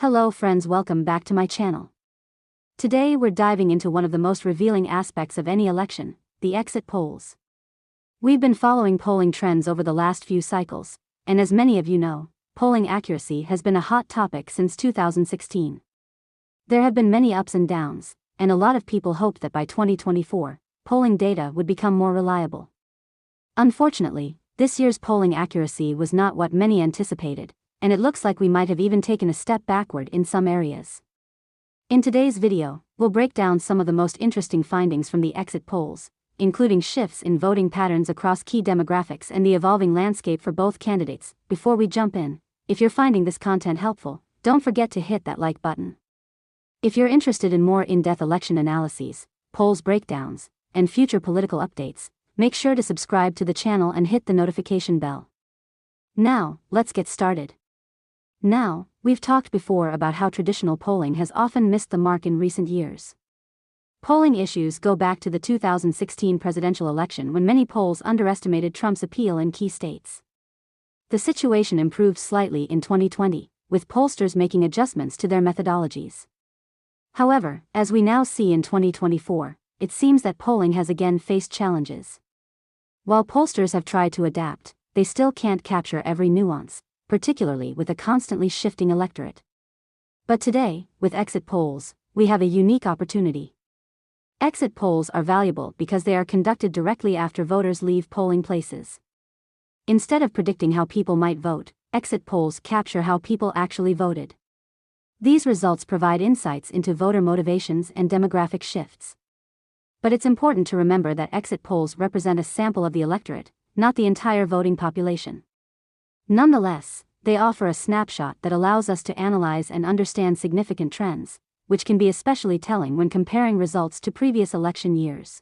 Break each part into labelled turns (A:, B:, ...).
A: Hello friends, welcome back to my channel. Today we're diving into one of the most revealing aspects of any election, the exit polls. We've been following polling trends over the last few cycles, and as many of you know, polling accuracy has been a hot topic since 2016. There have been many ups and downs, and a lot of people hoped that by 2024, polling data would become more reliable. Unfortunately, this year's polling accuracy was not what many anticipated, and it looks like we might have even taken a step backward in some areas. In today's video, we'll break down some of the most interesting findings from the exit polls, including shifts in voting patterns across key demographics and the evolving landscape for both candidates. Before we jump in, if you're finding this content helpful, don't forget to hit that like button. If you're interested in more in-depth election analyses, polls breakdowns, and future political updates, make sure to subscribe to the channel and hit the notification bell. Now, let's get started. Now, we've talked before about how traditional polling has often missed the mark in recent years. Polling issues go back to the 2016 presidential election when many polls underestimated Trump's appeal in key states. The situation improved slightly in 2020, with pollsters making adjustments to their methodologies. However, as we now see in 2024, it seems that polling has again faced challenges. While pollsters have tried to adapt, they still can't capture every nuance, particularly with a constantly shifting electorate. But today, with exit polls, we have a unique opportunity. Exit polls are valuable because they are conducted directly after voters leave polling places. Instead of predicting how people might vote, exit polls capture how people actually voted. These results provide insights into voter motivations and demographic shifts. But it's important to remember that exit polls represent a sample of the electorate, not the entire voting population. Nonetheless, they offer a snapshot that allows us to analyze and understand significant trends, which can be especially telling when comparing results to previous election years.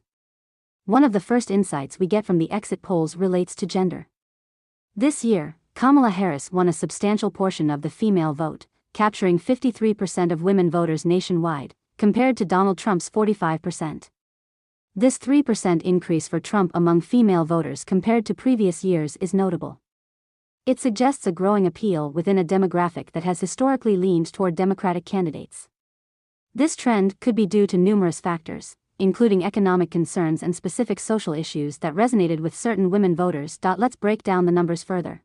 A: One of the first insights we get from the exit polls relates to gender. This year, Kamala Harris won a substantial portion of the female vote, capturing 53% of women voters nationwide, compared to Donald Trump's 45%. This 3% increase for Trump among female voters compared to previous years is notable. It suggests a growing appeal within a demographic that has historically leaned toward Democratic candidates. This trend could be due to numerous factors, including economic concerns and specific social issues that resonated with certain women voters. Let's break down the numbers further.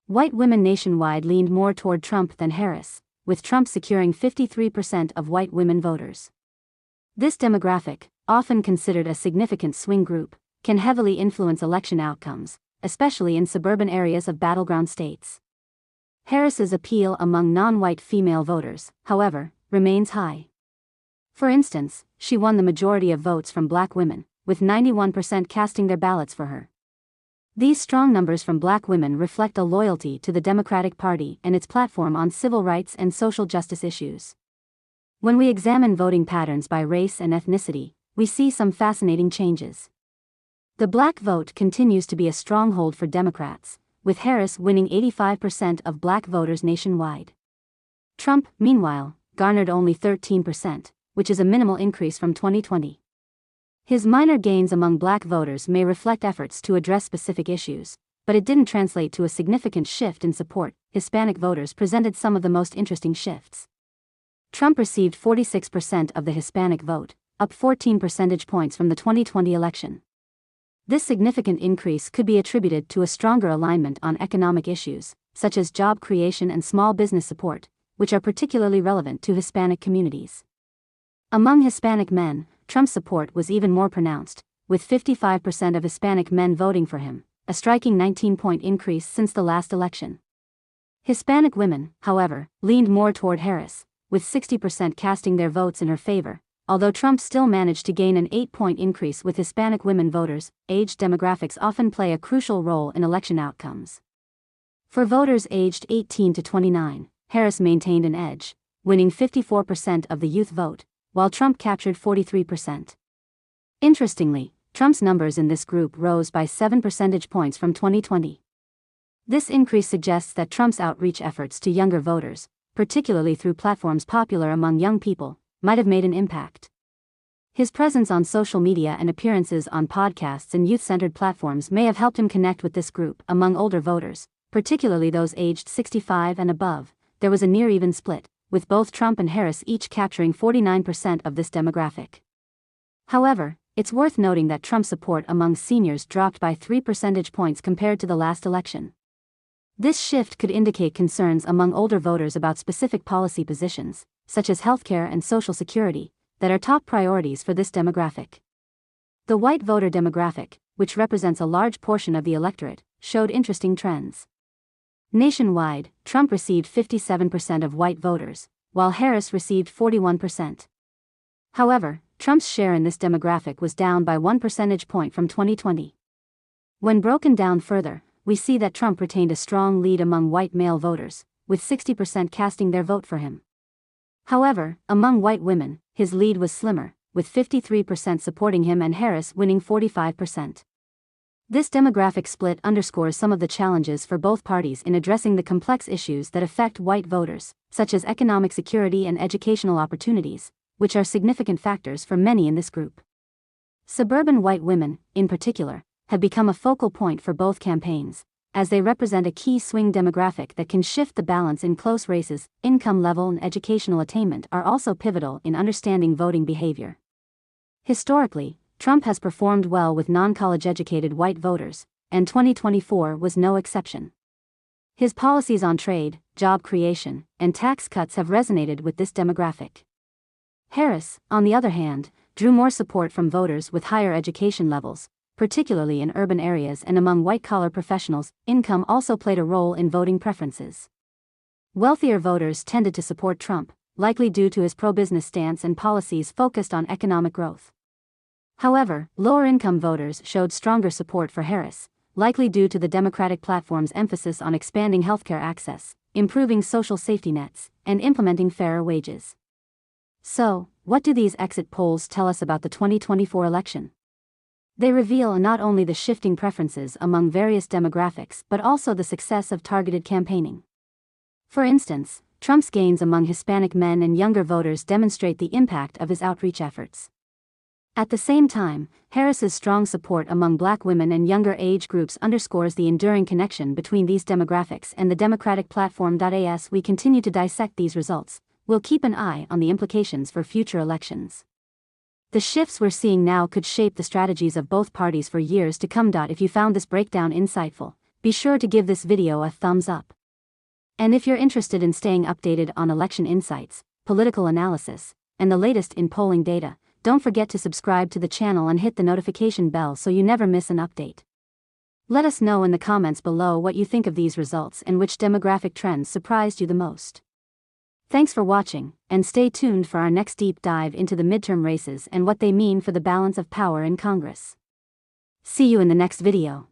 A: White women nationwide leaned more toward Trump than Harris, with Trump securing 53% of white women voters. This demographic, often considered a significant swing group, can heavily influence election outcomes, especially in suburban areas of battleground states. Harris's appeal among non-white female voters, however, remains high. For instance, she won the majority of votes from black women, with 91% casting their ballots for her. These strong numbers from black women reflect a loyalty to the Democratic Party and its platform on civil rights and social justice issues. When we examine voting patterns by race and ethnicity, we see some fascinating changes. The black vote continues to be a stronghold for Democrats, with Harris winning 85% of black voters nationwide. Trump, meanwhile, garnered only 13%, which is a minimal increase from 2020. His minor gains among black voters may reflect efforts to address specific issues, but it didn't translate to a significant shift in support. Hispanic voters presented some of the most interesting shifts. Trump received 46% of the Hispanic vote, up 14 percentage points from the 2020 election. This significant increase could be attributed to a stronger alignment on economic issues, such as job creation and small business support, which are particularly relevant to Hispanic communities. Among Hispanic men, Trump's support was even more pronounced, with 55% of Hispanic men voting for him, a striking 19-point increase since the last election. Hispanic women, however, leaned more toward Harris, with 60% casting their votes in her favor, although Trump still managed to gain an 8-point increase with Hispanic women voters. Age demographics often play a crucial role in election outcomes. For voters aged 18 to 29, Harris maintained an edge, winning 54% of the youth vote, while Trump captured 43%. Interestingly, Trump's numbers in this group rose by 7 percentage points from 2020. This increase suggests that Trump's outreach efforts to younger voters, particularly through platforms popular among young people, might have made an impact. His presence on social media and appearances on podcasts and youth-centered platforms may have helped him connect with this group. Among older voters, particularly those aged 65 and above, there was a near-even split, with both Trump and Harris each capturing 49% of this demographic. However, it's worth noting that Trump's support among seniors dropped by 3 percentage points compared to the last election. This shift could indicate concerns among older voters about specific policy positions, such as healthcare and Social Security, that are top priorities for this demographic. The white voter demographic, which represents a large portion of the electorate, showed interesting trends. Nationwide, Trump received 57% of white voters, while Harris received 41%. However, Trump's share in this demographic was down by 1 percentage point from 2020. When broken down further, we see that Trump retained a strong lead among white male voters, with 60% casting their vote for him. However, among white women, his lead was slimmer, with 53% supporting him and Harris winning 45%. This demographic split underscores some of the challenges for both parties in addressing the complex issues that affect white voters, such as economic security and educational opportunities, which are significant factors for many in this group. Suburban white women, in particular, have become a focal point for both campaigns, as they represent a key swing demographic that can shift the balance in close races. Income level and educational attainment are also pivotal in understanding voting behavior. Historically, Trump has performed well with non-college educated white voters, and 2024 was no exception. His policies on trade, job creation, and tax cuts have resonated with this demographic. Harris, on the other hand, drew more support from voters with higher education levels, particularly in urban areas and among white-collar professionals. Income also played a role in voting preferences. Wealthier voters tended to support Trump, likely due to his pro-business stance and policies focused on economic growth. However, lower-income voters showed stronger support for Harris, likely due to the Democratic platform's emphasis on expanding healthcare access, improving social safety nets, and implementing fairer wages. So, what do these exit polls tell us about the 2024 election? They reveal not only the shifting preferences among various demographics but also the success of targeted campaigning. For instance, Trump's gains among Hispanic men and younger voters demonstrate the impact of his outreach efforts. At the same time, Harris's strong support among Black women and younger age groups underscores the enduring connection between these demographics and the Democratic platform. As we continue to dissect these results, we'll keep an eye on the implications for future elections. The shifts we're seeing now could shape the strategies of both parties for years to come. If you found this breakdown insightful, be sure to give this video a thumbs up. And if you're interested in staying updated on election insights, political analysis, and the latest in polling data, don't forget to subscribe to the channel and hit the notification bell so you never miss an update. Let us know in the comments below what you think of these results and which demographic trends surprised you the most. Thanks for watching, and stay tuned for our next deep dive into the midterm races and what they mean for the balance of power in Congress. See you in the next video.